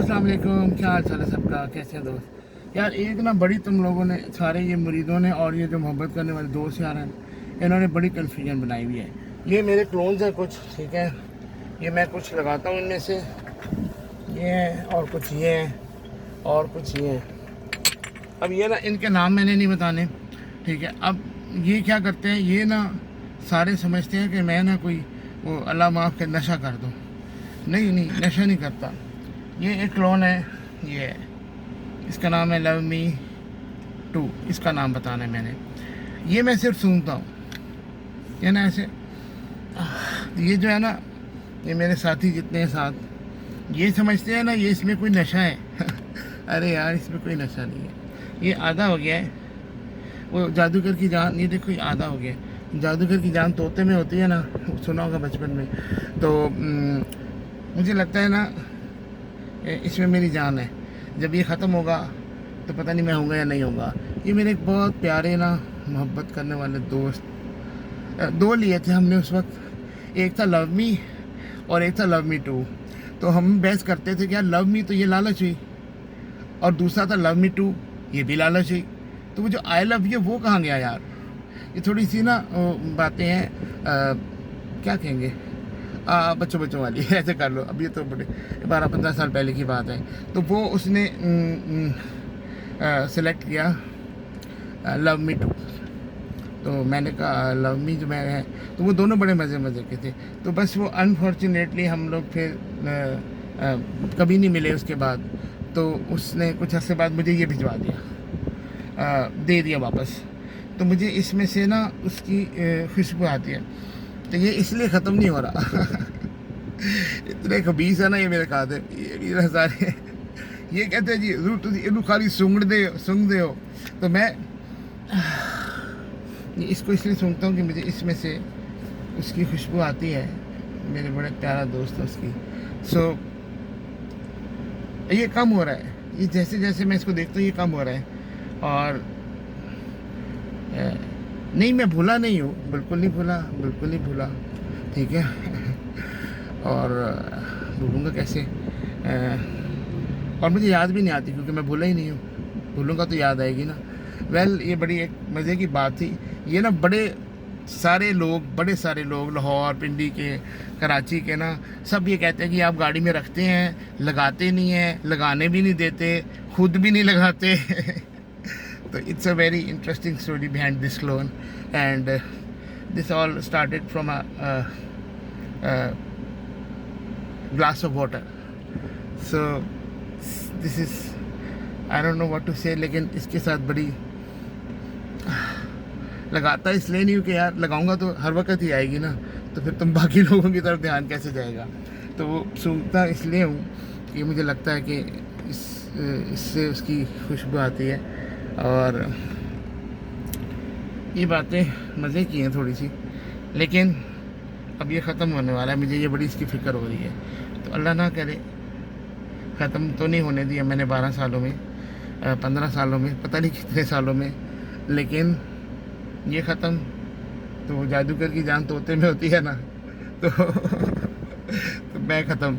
अस्सलाम वालेकुम, क्या हाल चाल है सबका, कैसे हैं दोस्त यार। एक ना बड़ी तुम लोगों ने सारे ये मुरीदों ने और ये जो मोहब्बत करने वाले दोस्त यार हैं, इन्होंने बड़ी कन्फ्यूजन बनाई हुई है। ये मेरे क्लोन्स हैं कुछ, ठीक है, ये मैं कुछ लगाता हूँ इनमें से, ये हैं और कुछ ये हैं और कुछ ये हैं। अब ये ना इनके नाम मैंने नहीं बताने, ठीक है। अब ये क्या करते हैं, ये ना सारे समझते हैं कि मैं ना कोई वो अल्लाह माफ़ के नशा कर दूँ। नहीं नहीं, नशा नहीं करता। ये एक क्लोन है, ये है, इसका नाम है लव मी टू, इसका नाम बताना है मैंने। ये मैं सिर्फ सूंघता हूँ, ये ना ऐसे, ये जो है ना, ये मेरे साथी जितने हैं साथ, ये समझते हैं ना ये इसमें कोई नशा है अरे यार इसमें कोई नशा नहीं है, ये आधा हो गया है। वो जादूगर की जान, ये देखो ये आधा हो गया है। जादूगर की जान तोते में होती है ना, सुना होगा बचपन में। तो मुझे लगता है ना इसमें मेरी जान है। जब ये ख़त्म होगा तो पता नहीं मैं होऊंगा या नहीं होगा। ये मेरे एक बहुत प्यारे ना मोहब्बत करने वाले दोस्त, दो लिए थे हमने उस वक्त, एक था लव मी और एक था लव मी टू। तो हम बहस करते थे कि यार लव मी तो ये लालच हुई, और दूसरा था लव मी टू, ये भी लालच हुई। तो वो जो आई लव यू वो कहाँ गया यार। ये थोड़ी सी ना बातें हैं, क्या कहेंगे, बच्चों बच्चों वाली ऐसे कर लो। अब ये तो बड़े 12-15 साल पहले की बात है। तो वो उसने सेलेक्ट किया लव मी टू, तो मैंने कहा लव मी जो मैं है। तो वो दोनों बड़े मज़े मज़े के थे। तो बस वो अनफॉर्चुनेटली हम लोग फिर कभी नहीं मिले उसके बाद। तो उसने कुछ अर्से बाद मुझे ये भिजवा दिया, दे दिया वापस। तो मुझे इसमें से ना उसकी खुशबू आती है। तो ये इसलिए ख़त्म नहीं हो रहा इतने खबीस है ना ये मेरे खाते, ये मेरे सारे ये कहते हैं जी जरूर तुम इनू खाली सूंघ दे हो। तो मैं इसको इसलिए सूंघता हूँ कि मुझे इसमें से उसकी खुशबू आती है। मेरे बड़े प्यारा दोस्त है उसकी। सो ये कम हो रहा है, ये जैसे जैसे मैं इसको देखता हूँ ये कम हो रहा है। और नहीं, मैं भूला नहीं हूँ, बिल्कुल नहीं भूला, ठीक है और भूलूँगा कैसे, और मुझे याद भी नहीं आती क्योंकि मैं भूला ही नहीं हूँ। भूलूँगा तो याद आएगी ना। ये बड़ी एक मज़े की बात थी। ये ना बड़े सारे लोग लाहौर, पिंडी के, कराची के ना, सब ये कहते हैं कि आप गाड़ी में रखते हैं, लगाते नहीं हैं, लगाने भी नहीं देते, खुद भी नहीं लगाते So it's a very interesting story behind this clone, and this all started from a glass of water. So this is, I don't know what to say, लेकिन इसके साथ बड़ी लगाता इसलिए नहीं हूँ कि यार लगाऊंगा तो हर वक्त ही आएगी ना, तो फिर तुम बाकी लोगों की तरफ ध्यान कैसे जाएगा। तो वो सूंघता इसलिए हूँ कि मुझे लगता है कि इससे उसकी खुशबू आती है। और ये बातें मज़े की हैं थोड़ी सी, लेकिन अब ये ख़त्म होने वाला है। मुझे ये बड़ी इसकी फ़िक्र हो रही है। तो अल्लाह ना करे, ख़त्म तो नहीं होने दिया मैंने 12 सालों में, 15 सालों में, पता नहीं कितने सालों में, लेकिन ये ख़त्म तो जादूगर की जान तोते में होती है ना तो मैं ख़त्म।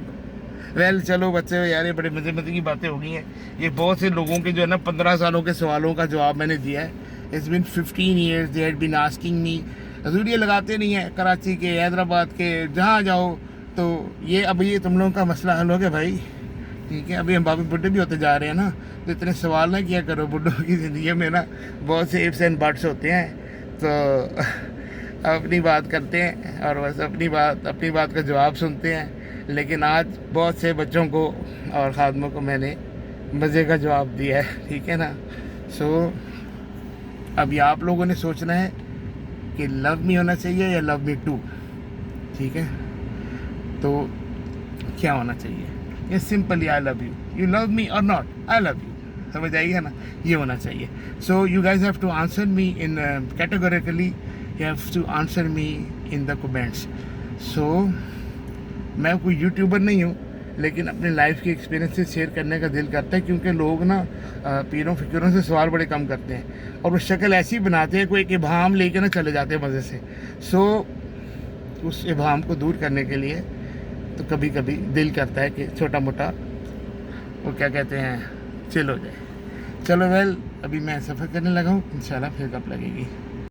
चलो बच्चे यार, ये बड़े मज़े मज़े की बातें हो गई हैं। ये बहुत से लोगों के जो है ना 15 सालों के सवालों का जवाब मैंने दिया है। It's been 15 years they had been asking me. हजूर ये लगाते नहीं हैं, कराची के, हैदराबाद के, जहाँ जाओ। तो ये अब ये तुम लोगों का मसला हल हो गया भाई, ठीक है। अभी हम बाबू बुढ़े भी होते जा रहे हैं ना, तो इतने सवाल ना किया करो। बुढ़ों की ज़िंदगी में ना बहुत से इफ्स एंड बट्स होते हैं। तो अपनी बात करते हैं और बस अपनी बात का जवाब सुनते हैं। लेकिन आज बहुत से बच्चों को और ख़ादमों को मैंने मज़े का जवाब दिया है, ठीक है ना। सो अभी आप लोगों ने सोचना है कि लव मी होना चाहिए या लव मी टू, ठीक है। तो क्या होना चाहिए, ये simply I love you, you love me और नॉट, आई लव यू, समझ आइएगा ना, ये होना चाहिए। So you guys have to answer me in categorically, you have to answer me in the comments. So मैं कोई यूट्यूबर नहीं हूँ, लेकिन अपने लाइफ के एक्सपीरियंसेस शेयर करने का दिल करता है, क्योंकि लोग ना पीरों फिक्रों से सवाल बड़े कम करते हैं और वो शक्ल ऐसी बनाते हैं, कोई एक इबाम लेके ना चले जाते हैं मज़े से। सो उस इबाम को दूर करने के लिए तो कभी कभी दिल करता है कि छोटा मोटा वो क्या कहते हैं चिल हो जाए। चलो वेल, अभी मैं सफ़र करने लगा हूँ, इंशाल्लाह फिर कब लगेगी।